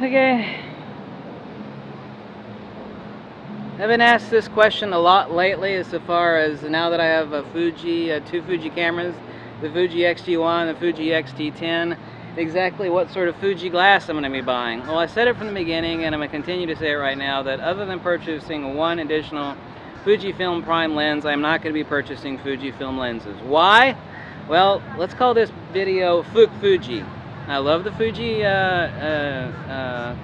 Okay. I've been asked this question a lot lately as far as now that I have a Fuji, two Fuji cameras, the Fuji X-T1 and the Fuji X-T10, exactly what sort of Fuji glass I'm going to be buying. Well, I said it from the beginning, and I'm going to continue to say it right now, that other than purchasing one additional Fujifilm Prime lens, I'm not going to be purchasing Fujifilm lenses. Why? Well, let's call this video Fuji. I love the Fuji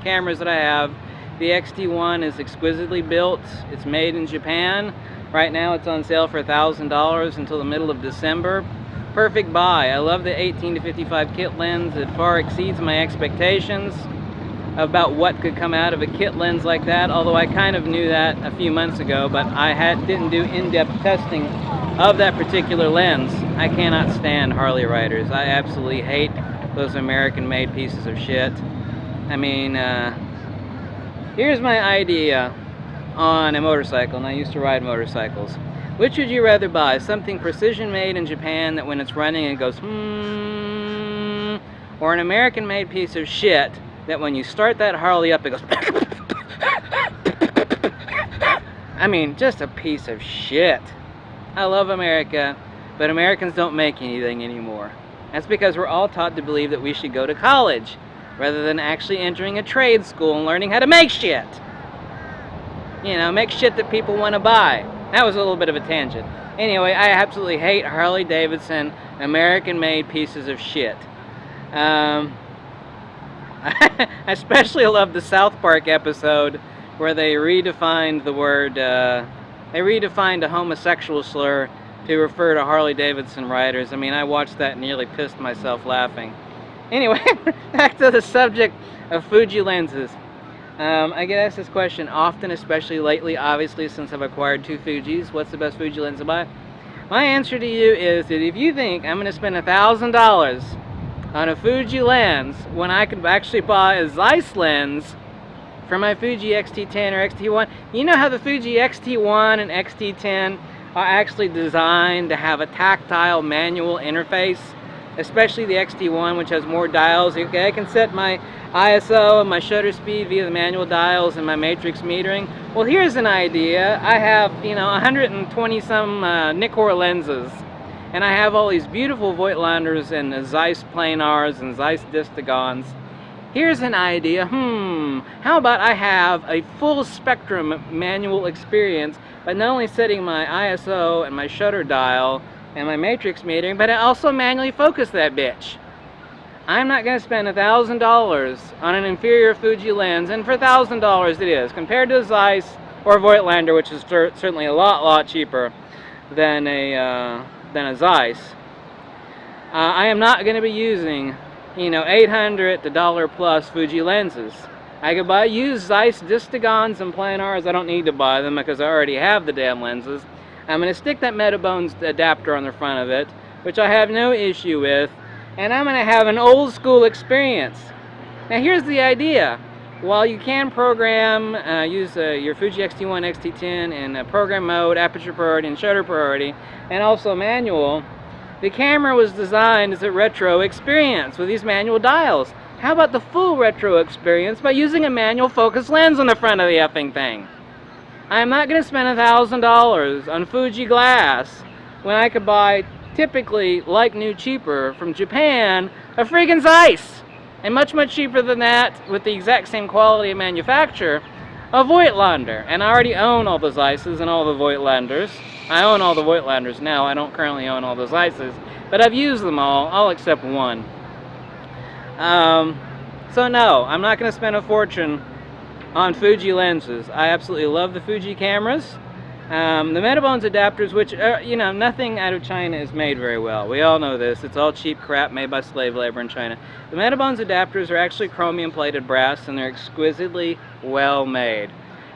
cameras that I have. The X-T1 is exquisitely built. It's made in Japan. Right now it's on sale for $1,000 until the middle of December. Perfect buy. I love the 18 to 55 kit lens. It far exceeds my expectations about what could come out of a kit lens like that, although I kind of knew that a few months ago, but I didn't do in-depth testing of that particular lens. I cannot stand Harley riders. I absolutely hate those American-made pieces of shit. I mean, here's my idea on a motorcycle, and I used to ride motorcycles. Which would you rather buy? Something precision-made in Japan that when it's running it goes or an American-made piece of shit that when you start that Harley up it goes I mean, just a piece of shit. I love America, but Americans don't make anything anymore. That's because we're all taught to believe that we should go to college rather than actually entering a trade school and learning how to make shit. You know, make shit that people want to buy. That was a little bit of a tangent. Anyway, I absolutely hate Harley Davidson American-made pieces of shit. I especially love the South Park episode where they redefined the word, they redefined a homosexual slur to refer to Harley Davidson riders. I mean, I watched that and nearly pissed myself laughing. Anyway, back to the subject of Fuji lenses. I get asked this question often, especially lately, obviously, since I've acquired two Fujis. What's the best Fuji lens to buy? My answer to you is that if you think I'm going to spend $1,000 on a Fuji lens when I could actually buy a Zeiss lens for my Fuji X-T10 or X-T1, you know how the Fuji X-T1 and X-T10 are actually designed to have a tactile manual interface? Especially the X-T1, which has more dials. Okay, I can set my ISO and my shutter speed via the manual dials and my matrix metering. Well, here's an idea. I have, 120 some Nikkor lenses, and I have all these beautiful Voigtlanders and Zeiss planars and Zeiss Distagons. Here's an idea. How about I have a full spectrum manual experience by not only setting my ISO and my shutter dial and my matrix metering, but I also manually focus that bitch. I'm not going to spend $1,000 on an inferior Fuji lens, and for $1,000 it is, compared to a Zeiss or Voigtlander, which is certainly a lot cheaper than a Zeiss. I am not going to be using, $800 to $1+ Fuji lenses. I could buy used Zeiss Distagons and planars. I don't need to buy them because I already have the damn lenses. I'm going to stick that Metabones adapter on the front of it, which I have no issue with, and I'm going to have an old school experience. Now here's the idea. While you can program, use your Fuji X-T1, X-T10 in program mode, aperture priority, and shutter priority, and also manual, the camera was designed as a retro experience with these manual dials. How about the full retro experience by using a manual focus lens on the front of the effing thing? I'm not going to spend $1,000 on Fuji glass when I could buy, typically, like new cheaper, from Japan, a friggin' Zeiss. And much cheaper than that, with the exact same quality of manufacture, a Voigtlander. And I already own all the Zeisses and all the Voigtlanders. I own all the Voigtlanders now. I don't currently own all the Zeisses, but I've used them all except one. So no, I'm not going to spend a fortune on Fuji lenses. I absolutely love the Fuji cameras. The Metabones adapters, which are, nothing out of China is made very well. We all know this. It's all cheap crap made by slave labor in China. The Metabones adapters are actually chromium plated brass, and they're exquisitely well made.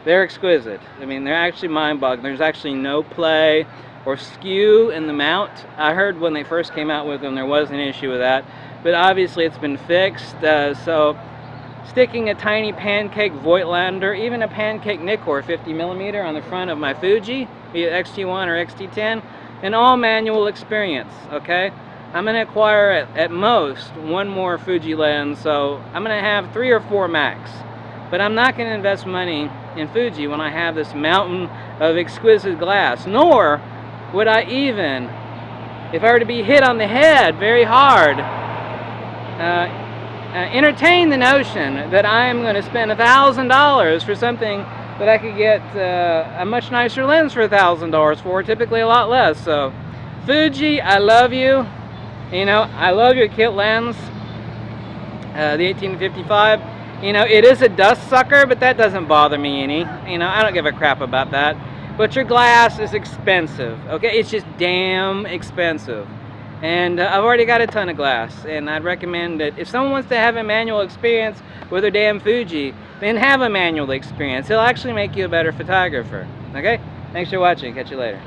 They're exquisite. I mean, they're actually mind-boggling. There's actually no play or skew in the mount. I heard when they first came out with them there was an issue with that, but obviously it's been fixed. So sticking a tiny pancake Voigtlander, even a pancake Nikkor 50mm on the front of my Fuji, be it X-T1 or X-T10, an all manual experience, okay? I'm going to acquire at most one more Fuji lens, so I'm going to have 3 or 4 max. But I'm not going to invest money in Fuji when I have this mountain of exquisite glass. Nor would I even, if I were to be hit on the head very hard, entertain the notion that I'm going to spend $1,000 for something that I could get a much nicer lens for $1,000 for, typically a lot less. So, Fuji, I love you. You know, I love your kit lens, the 1855. You know, it is a dust sucker, but that doesn't bother me any. You know, I don't give a crap about that. But your glass is expensive, okay? It's just damn expensive. And I've already got a ton of glass, and I'd recommend that if someone wants to have a manual experience with their damn Fuji, then have a manual experience. It'll actually make you a better photographer, okay? Thanks for watching. Catch you later.